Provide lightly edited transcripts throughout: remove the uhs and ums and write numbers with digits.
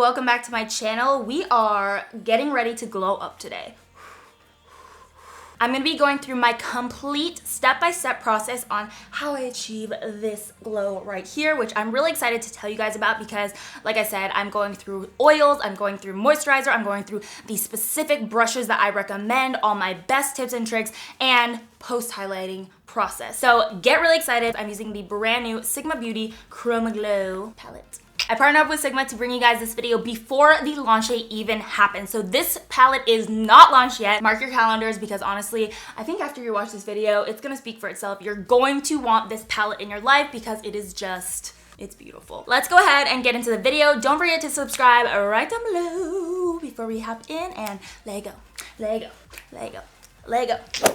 welcome back to my channel. We are getting ready to glow up today. I'm going to be going through my complete step-by-step process on how I achieve this glow right here, which I'm really excited to tell you guys about because, like I said, I'm going through oils, I'm going through moisturizer, I'm going through the specific brushes that I recommend, all my best tips and tricks, and post-highlighting process. So get really excited. I'm using the brand new Sigma Beauty Chroma Glow palette. I partnered up with Sigma to bring you guys this video before the launch date even happened. So this palette is not launched yet. Mark your calendars because honestly, I think after you watch this video, it's gonna speak for itself. You're going to want this palette in your life because it is just, it's beautiful. Let's go ahead and get into the video. Don't forget to subscribe right down below before we hop in and Lego.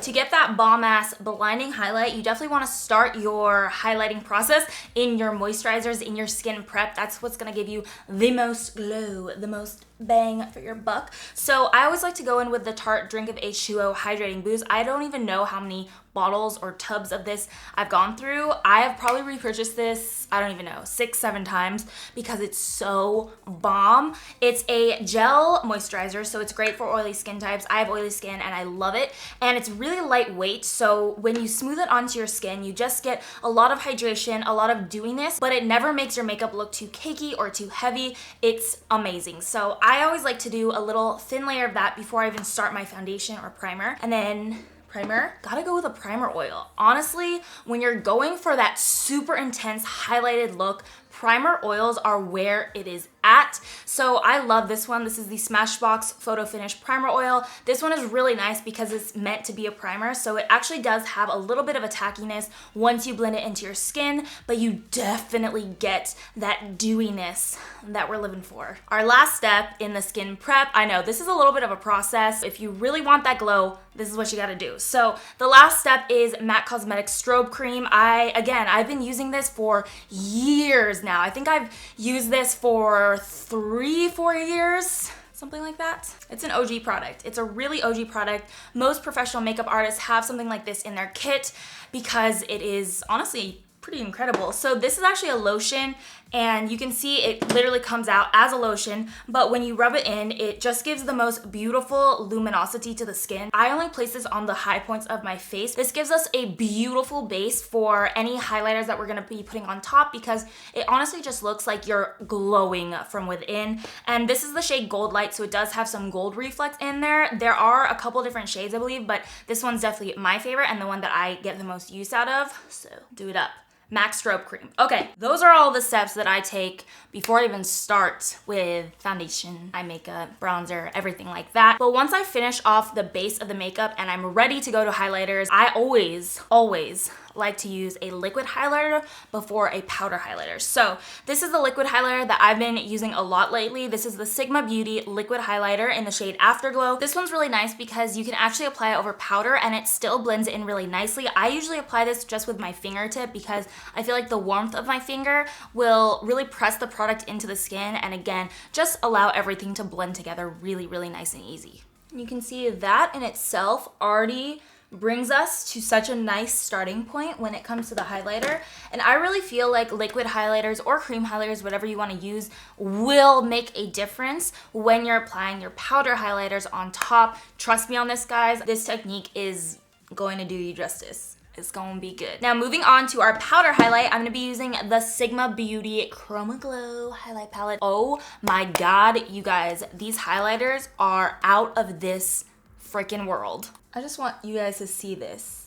To get that bomb ass blinding highlight, you definitely want to start your highlighting process in your moisturizers, in your skin prep. That's what's going to give you the most glow, the most bang for your buck. So I always like to go in with the Tarte Drink of H2O Hydrating Boost. I don't even know how many bottles or tubs of this I've gone through. I have probably repurchased this, I don't even know, 6-7 times because it's so bomb. It's a gel moisturizer, so it's great for oily skin types. I have oily skin and I love it. And it's really lightweight, so when you smooth it onto your skin, you just get a lot of hydration, a lot of dewiness, but it never makes your makeup look too cakey or too heavy. It's amazing. So I always like to do a little thin layer of that before I even start my foundation or primer. And then primer, gotta go with a primer oil. Honestly, when you're going for that super intense highlighted look, primer oils are where it is at. So I love this one. This is the Smashbox Photofinish primer oil. This one is really nice because it's meant to be a primer. So it actually does have a little bit of a tackiness once you blend it into your skin, but you definitely get that dewiness that we're living for. Our last step in the skin prep, I know this is a little bit of a process. If you really want that glow, this is what you gotta do. So the last step is MAC Cosmetics Strobe Cream. I've been using this for years now. I think I've used this for 3-4 years, something like that. It's an OG product. It's a really OG product. Most professional makeup artists have something like this in their kit because it is honestly pretty incredible. So this is actually a lotion and you can see it literally comes out as a lotion, but when you rub it in, it just gives the most beautiful luminosity to the skin. I only place this on the high points of my face. This gives us a beautiful base for any highlighters that we're gonna be putting on top because it honestly just looks like you're glowing from within. And this is the shade Gold Light, so it does have some gold reflex in there. There are a couple different shades, I believe, but this one's definitely my favorite and the one that I get the most use out of, so do it up. MAC Strobe Cream. Okay, those are all the steps that I take before I even start with foundation, eye makeup, bronzer, everything like that. But once I finish off the base of the makeup and I'm ready to go to highlighters, I always like to use a liquid highlighter before a powder highlighter. So this is the liquid highlighter that I've been using a lot lately. This is the Sigma Beauty liquid highlighter in the shade Afterglow. This one's really nice because you can actually apply it over powder and it still blends in really nicely. I usually apply this just with my fingertip because I feel like the warmth of my finger will really press the product into the skin and again, just allow everything to blend together really, really nice and easy. And you can see that in itself already brings us to such a nice starting point when it comes to the highlighter. And I really feel like liquid highlighters or cream highlighters, whatever you want to use, will make a difference when you're applying your powder highlighters on top. Trust me on this, guys. This technique is going to do you justice. It's gonna be good. Now moving on to our powder highlight, I'm gonna be using the Sigma Beauty Chroma Glow highlight palette. Oh my God, you guys, these highlighters are out of this freaking world. I just want you guys to see this.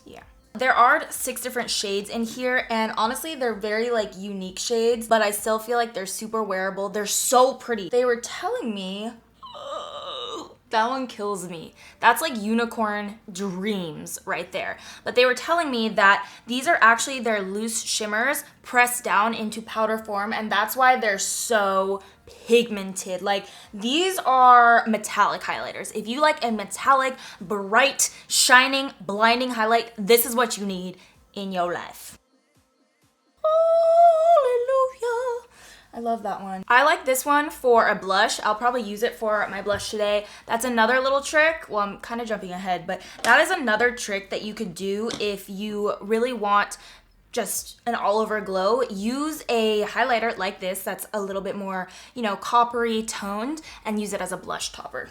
Yeah. There are 6 different shades in here and honestly they're very like unique shades, but I still feel like they're super wearable. They're so pretty. They were telling me, that one kills me. That's like unicorn dreams right there. But they were telling me that these are actually their loose shimmers pressed down into powder form and that's why they're so pigmented. Like these are metallic highlighters. If you like a metallic, bright, shining, blinding highlight, this is what you need in your life. Hallelujah. I love that one. I like this one for a blush. I'll probably use it for my blush today. That's another little trick. Well, I'm kind of jumping ahead, but that is another trick that you could do if you really want just an all over glow, use a highlighter like this that's a little bit more, you know, coppery toned, and use it as a blush topper.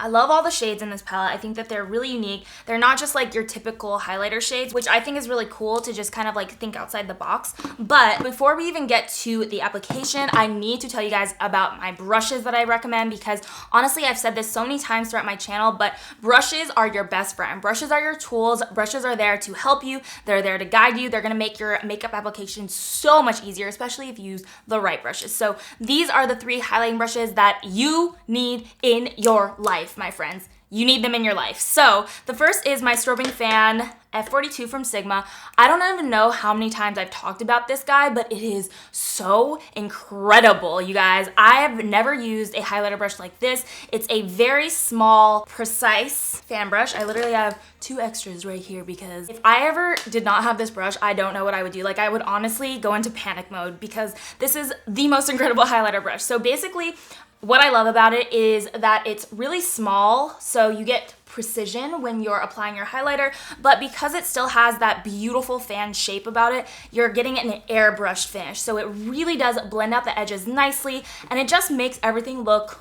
I love all the shades in this palette. I think that they're really unique. They're not just like your typical highlighter shades, which I think is really cool to just kind of like think outside the box. But before we even get to the application, I need to tell you guys about my brushes that I recommend, because honestly, I've said this so many times throughout my channel, but brushes are your best friend. Brushes are your tools. Brushes are there to help you. They're there to guide you. They're gonna make your makeup application so much easier, especially if you use the right brushes. So these are the 3 highlighting brushes that you need in your life. My friends, you need them in your life. So the first is my Strobing Fan F42 from Sigma. I don't even know how many times I've talked about this guy, but it is so incredible, you guys. I have never used a highlighter brush like this. It's a very small, precise fan brush. I literally have 2 extras right here, because if I ever did not have this brush, I don't know what I would do. Like, I would honestly go into panic mode, because this is the most incredible highlighter brush. So basically, what I love about it is that it's really small, so you get precision when you're applying your highlighter, but because it still has that beautiful fan shape about it, you're getting an airbrushed finish. So it really does blend out the edges nicely, and it just makes everything look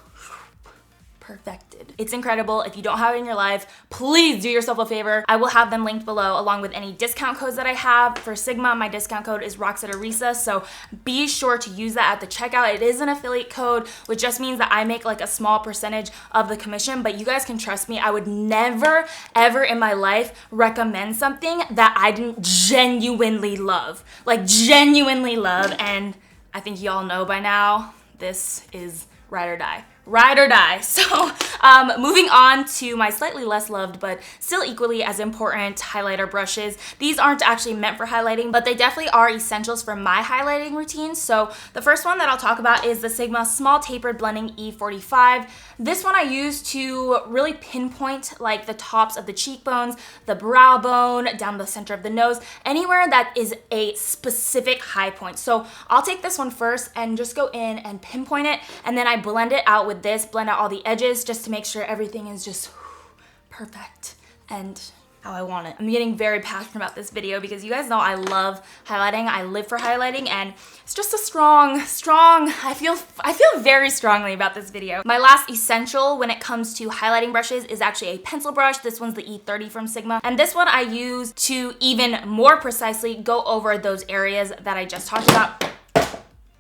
perfected. It's incredible. If you don't have it in your life, please do yourself a favor. I will have them linked below, along with any discount codes that I have. For Sigma, my discount code is Roxette Arisa, so be sure to use that at the checkout. It is an affiliate code, which just means that I make like a small percentage of the commission, but you guys can trust me. I would never, ever in my life recommend something that I didn't genuinely love. Like, genuinely love, and I think y'all know by now, this is ride or die. Ride or die. So moving on to my slightly less loved but still equally as important highlighter brushes. These aren't actually meant for highlighting, but they definitely are essentials for my highlighting routine. So the first one that I'll talk about is the Sigma Small Tapered Blending E45. This one I use to really pinpoint like the tops of the cheekbones, the brow bone, down the center of the nose, anywhere that is a specific high point. So I'll take this one first and just go in and pinpoint it, and then I blend it out with this, blend out all the edges just to make sure everything is just perfect and how I want it. I'm getting very passionate about this video because you guys know I love highlighting. I live for highlighting, and it's just a strong, I feel very strongly about this video. My last essential when it comes to highlighting brushes is actually a pencil brush. This one's the E30 from Sigma, and this one I use to even more precisely go over those areas that I just talked about.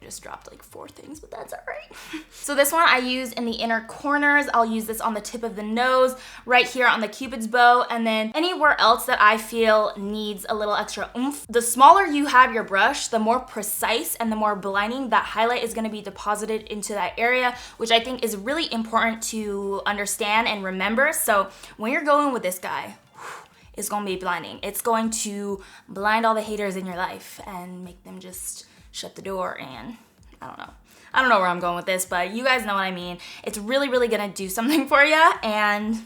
Just dropped like 4 things, but that's all right. So this one I use in the inner corners. I'll use this on the tip of the nose, right here on the cupid's bow, and then anywhere else that I feel needs a little extra oomph. The smaller you have your brush, the more precise and the more blinding that highlight is gonna be deposited into that area, which I think is really important to understand and remember. So when you're going with this guy, it's gonna be blinding. It's going to blind all the haters in your life and make them just shut the door, and I don't know where I'm going with this, but you guys know what I mean. It's really, really gonna do something for you, and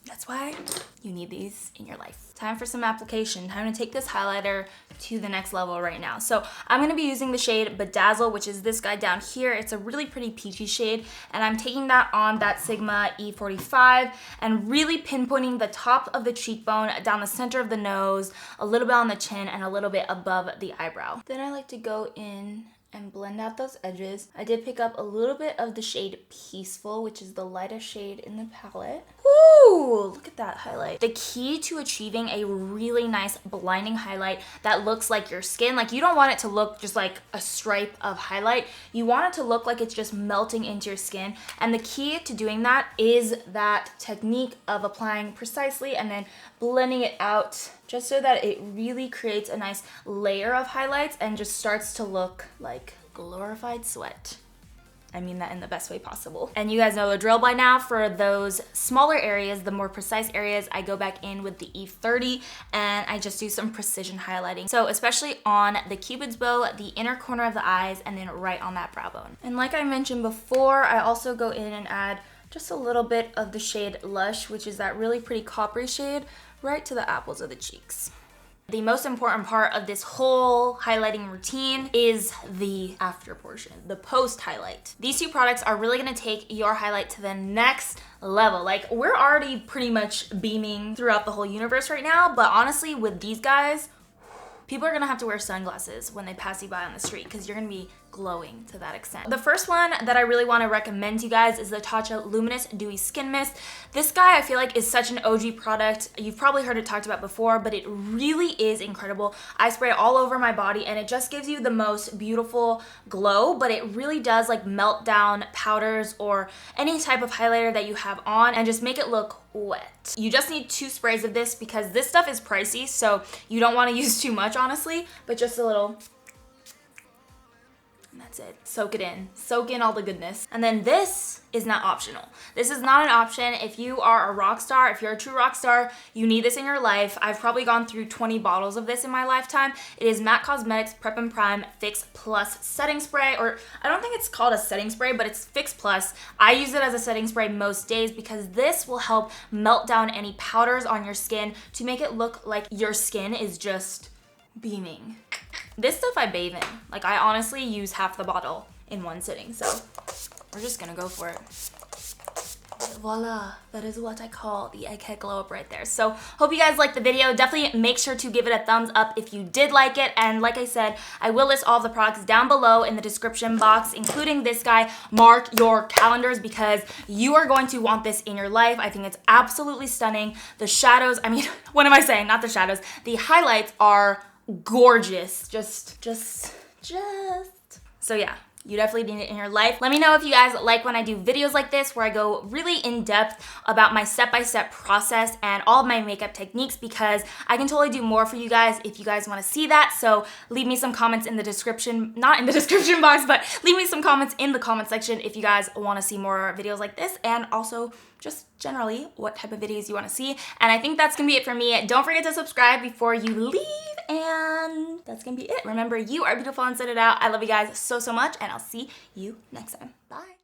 that's why you need these in your life. Time for some application. Time to take this highlighter to the next level right now. So I'm gonna be using the shade Bedazzle, which is this guy down here. It's a really pretty peachy shade, and I'm taking that on that Sigma E45 and really pinpointing the top of the cheekbone, down the center of the nose, a little bit on the chin, and a little bit above the eyebrow. Then I like to go in and blend out those edges. I did pick up a little bit of the shade Peaceful, which is the lightest shade in the palette. Woo! Look at that highlight. The key to achieving a really nice blinding highlight that looks like your skin, like you don't want it to look just like a stripe of highlight. You want it to look like it's just melting into your skin. And the key to doing that is that technique of applying precisely and then blending it out just so that it really creates a nice layer of highlights and just starts to look like glorified sweat. I mean that in the best way possible. And you guys know the drill by now. For those smaller areas, the more precise areas, I go back in with the E30 and I just do some precision highlighting. So especially on the cupid's bow, the inner corner of the eyes, and then right on that brow bone. And like I mentioned before, I also go in and add just a little bit of the shade Lush, which is that really pretty coppery shade, right to the apples of the cheeks. The most important part of this whole highlighting routine is the after portion, the post highlight. These 2 products are really gonna take your highlight to the next level. Like, we're already pretty much beaming throughout the whole universe right now, but honestly with these guys, People are gonna have to wear sunglasses when they pass you by on the street because you're gonna be glowing to that extent. The first one that I really want to recommend to you guys is the Tarte Luminous Dewy Skin Mist. This guy I feel like is such an OG product. You've probably heard it talked about before, but it really is incredible. I spray it all over my body and it just gives you the most beautiful glow, but it really does like melt down powders or any type of highlighter that you have on and just make it look wet. You just need 2 sprays of this because this stuff is pricey, so you don't want to use too much honestly, but just a little. And that's it. Soak it in. Soak in all the goodness. And then this is not optional. This is not an option. If you are a rock star, if you're a true rock star, you need this in your life. I've probably gone through 20 bottles of this in my lifetime. It is MAC Cosmetics Prep and Prime Fix Plus Setting Spray, or I don't think it's called a setting spray, but it's Fix Plus. I use it as a setting spray most days because this will help melt down any powders on your skin to make it look like your skin is just beaming. This stuff I bathe in. Like, I honestly use half the bottle in one sitting, so we're just gonna go for it. Voila, that is what I call the egghead glow up right there. So hope you guys liked the video. Definitely make sure to give it a thumbs up if you did like it. And like I said, I will list all of the products down below in the description box, including this guy. Mark your calendars because you are going to want this in your life. I think it's absolutely stunning. The shadows, I mean, what am I saying? Not the shadows. The highlights are gorgeous. Just. So yeah. You definitely need it in your life. Let me know if you guys like when I do videos like this where I go really in depth about my step-by-step process and all of my makeup techniques because I can totally do more for you guys if you guys want to see that. So leave me some comments in the description, not in the description box, but leave me some comments in the comment section if you guys want to see more videos like this and also just generally what type of videos you want to see. And I think that's gonna be it for me. Don't forget to subscribe before you leave, and that's gonna be it. Remember, you are beautiful inside and out. I love you guys so much, and I'll see you next time. Bye.